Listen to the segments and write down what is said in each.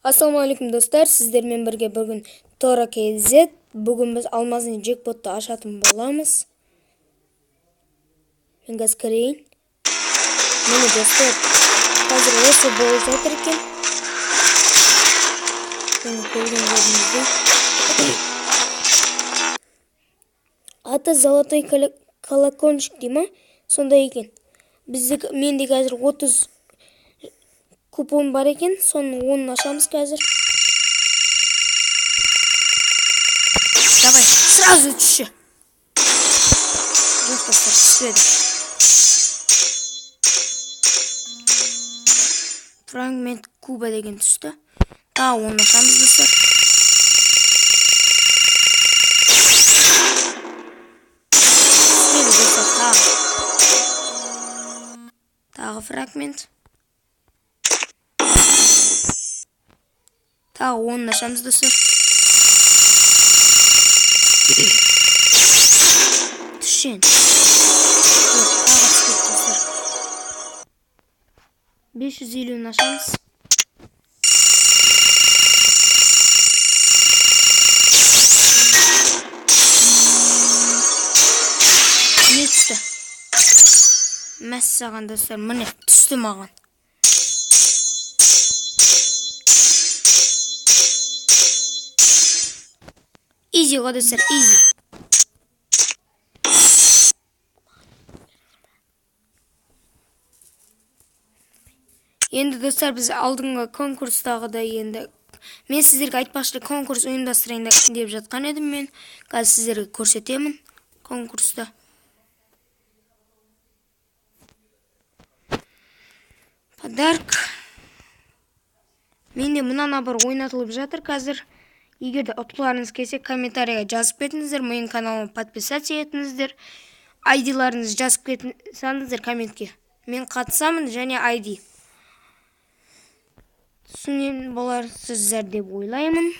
Ассалаумағалейкум достар, сіздермен бірге бүгін Тора KZ. Бүгін біз алмазын джекпотты ашатын боламыз. Мен газ кірейін. Мені достар, қазір осы болып жатыр екен. Мені көрген жерімізде. Аты золотой колокольчик дей ма? Сондай екен. Менде қазір 30 купон бар екен, соның 10-ын ашамыз қазір. Давай, сразу түсші. Жоқ достар, түспеді. Фрагмент Куба деген түсті. Тағы 10-ын ашамыз достар. Түспеді достар, тағы фрагмент. Тағы 10-ын ашамыз достар. Түшен. Тағы түспеді достар. 550-ін ашамыз. Не түсті? Мәссаған достар, міне түсті маған. Изи ғой достар, изи. Енді достар, біз алдыңғы конкурстағыдай енді мен сіздерге айтпақшы конкурс ұйымдастырайын деп жатқан едім мен. Қазір сіздерге көрсетемін конкурсты. Подарок. Менде мына набор ойнатылып жатыр қазір. Егер де ұтқыларыңыз келсе, комментарийға жазып кетіңіздер, менің каналыма подписаться етіңіздер. ID-ларыңызды жазып кетсеңіздер комментке. Мен қатысамын және ID. Түсінген боларсыздар деп ойлаймын.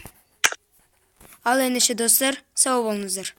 Ал ендеше достар, сау болыңыздар.